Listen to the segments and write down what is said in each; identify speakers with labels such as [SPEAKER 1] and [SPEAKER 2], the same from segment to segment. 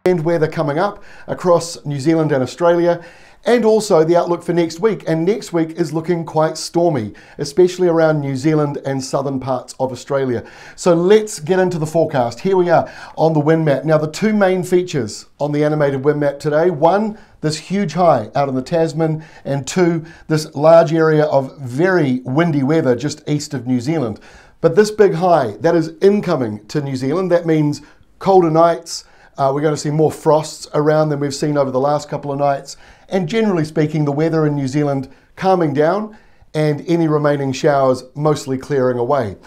[SPEAKER 1] And weather coming up across New Zealand and Australia, and also the outlook for next week. And next week is looking quite stormy, especially around New Zealand and southern parts of Australia. So let's get into the forecast. Here we are on the wind map. Now, the two main features on the animated wind map today: one, this huge high out in the Tasman, and two, this large area of very windy weather just east of New Zealand. But this big high, that is incoming to New Zealand. That means colder nights. We're going to see more frosts around than we've seen over the last couple of nights. And generally speaking, the weather in New Zealand calming down and any remaining showers mostly clearing away.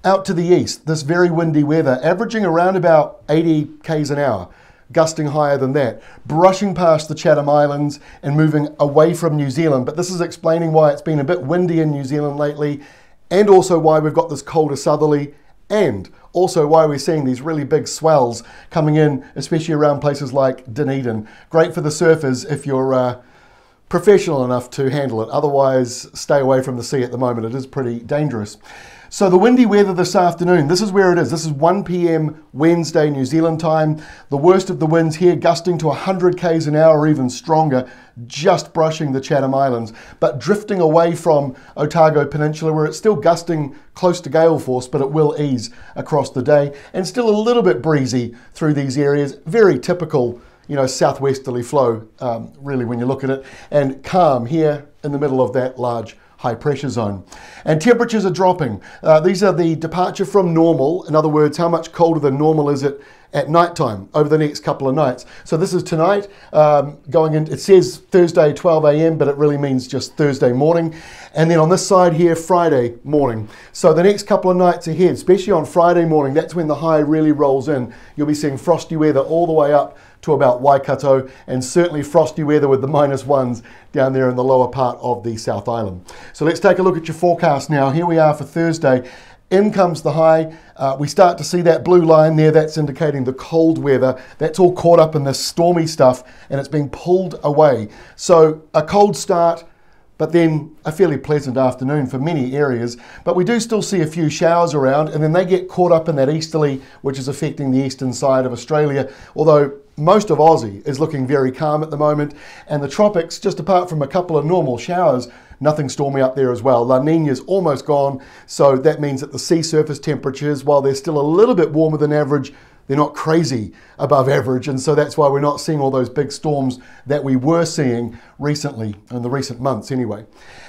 [SPEAKER 1] Out to the east, this very windy weather, averaging around about 80 k's an hour, gusting higher than that, brushing past the Chatham Islands and moving away from New Zealand. But this is explaining why it's been a bit windy in New Zealand lately, and also why we've got this colder southerly, and also why we're seeing these really big swells coming in, especially around places like Dunedin. Great for the surfers if you're professional enough to handle it. Otherwise, stay away from the sea at the moment. It is pretty dangerous. So the windy weather this afternoon, this is where it is. This is 1 p.m. Wednesday, New Zealand time. The worst of the winds here, gusting to 100 k's an hour or even stronger, just brushing the Chatham Islands, but drifting away from Otago Peninsula, where it's still gusting close to gale force, but it will ease across the day, and still a little bit breezy through these areas. Very typical, southwesterly flow, really, when you look at it, and calm here in the middle of that large high pressure zone. And temperatures are dropping. These are the departure from normal. In other words, how much colder than normal is it at night time over the next couple of nights. So this is tonight, going in, it says Thursday 12 a.m., but it really means just Thursday morning. And then on this side here, Friday morning. So the next couple of nights ahead, especially on Friday morning, that's when the high really rolls in. You'll be seeing frosty weather all the way up to about Waikato, and certainly frosty weather with the -1s down there in the lower part of the South Island. So let's take a look at your forecast now. Here we are for Thursday. In comes the high. We start to see that blue line there. That's indicating the cold weather. That's all caught up in this stormy stuff, and it's being pulled away. So a cold start, but then a fairly pleasant afternoon for many areas. But we do still see a few showers around, and then they get caught up in that easterly, which is affecting the eastern side of Australia, although most of Aussie is looking very calm at the moment, and the tropics, just apart from a couple of normal showers, nothing stormy up there as well. La Nina's almost gone, so that means that the sea surface temperatures, while they're still a little bit warmer than average, they're not crazy above average, and so that's why we're not seeing all those big storms that we were seeing recently, in the recent months anyway.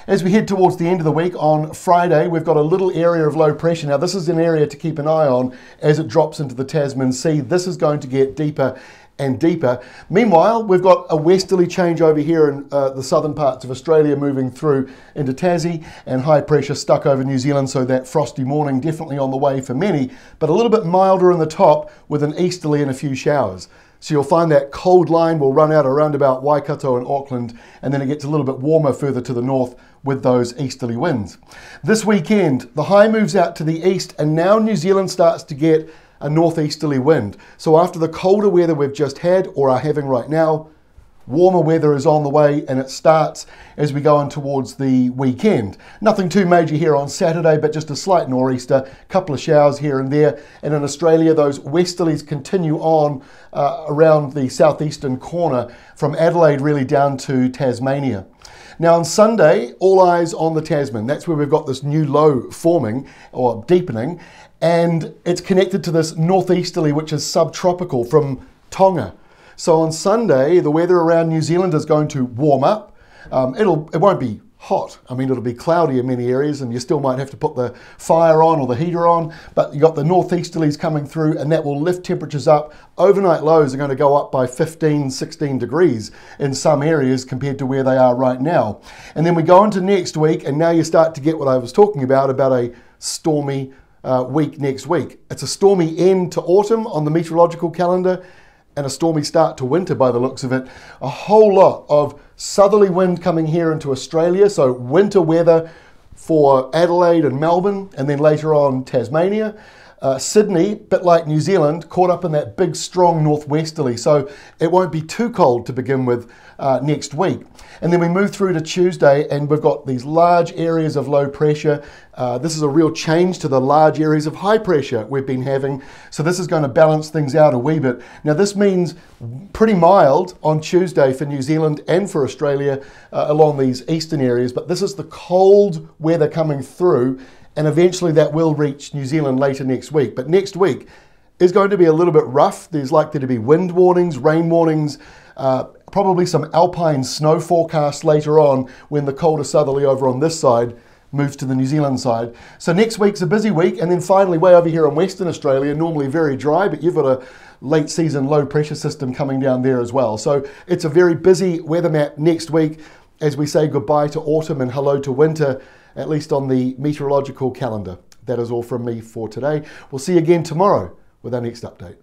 [SPEAKER 1] As we head towards the end of the week, on Friday, we've got a little area of low pressure. Now, this is an area to keep an eye on as it drops into the Tasman Sea. This is going to get deeper and deeper. Meanwhile, we've got a westerly change over here in the southern parts of Australia, moving through into Tassie, and high pressure stuck over New Zealand, so that frosty morning definitely on the way for many, but a little bit milder in the top with an easterly and a few showers. So you'll find that cold line will run out around about Waikato and Auckland, and then it gets a little bit warmer further to the north with those easterly winds. This weekend, the high moves out to the east, and now New Zealand starts to get a northeasterly wind. So after the colder weather we've just had, or are having right now, warmer weather is on the way, and it starts as we go on towards the weekend. Nothing too major here on Saturday, but just a slight nor'easter, couple of showers here and there. And in Australia, those westerlies continue on around the southeastern corner from Adelaide really down to Tasmania. Now on Sunday, all eyes on the Tasman. That's where we've got this new low forming or deepening, and it's connected to this northeasterly, which is subtropical from Tonga. So on Sunday, the weather around New Zealand is going to warm up. It won't be hot. I mean, it'll be cloudy in many areas, and you still might have to put the fire on or the heater on, but you've got the northeasterlies coming through, and that will lift temperatures up. Overnight lows are going to go up by 15, 16 degrees in some areas compared to where they are right now. And then we go into next week, and now you start to get what I was talking about a stormy week next week. It's a stormy end to autumn on the meteorological calendar, and a stormy start to winter by the looks of it. A whole lot of southerly wind coming here into Australia, so winter weather for Adelaide and Melbourne, and then later on Tasmania. Sydney, a bit like New Zealand, caught up in that big, strong northwesterly, so it won't be too cold to begin with next week. And then we move through to Tuesday, and we've got these large areas of low pressure. This is a real change to the large areas of high pressure we've been having, so this is going to balance things out a wee bit. Now, this means pretty mild on Tuesday for New Zealand and for Australia along these eastern areas, but this is the cold weather coming through, and eventually that will reach New Zealand later next week. But next week is going to be a little bit rough. There's likely to be wind warnings, rain warnings, probably some alpine snow forecast later on when the colder southerly over on this side moves to the New Zealand side. So next week's a busy week, and then finally way over here in Western Australia, normally very dry, but you've got a late season low pressure system coming down there as well. So it's a very busy weather map next week as we say goodbye to autumn and hello to winter, at least on the meteorological calendar. That is all from me for today. We'll see you again tomorrow with our next update.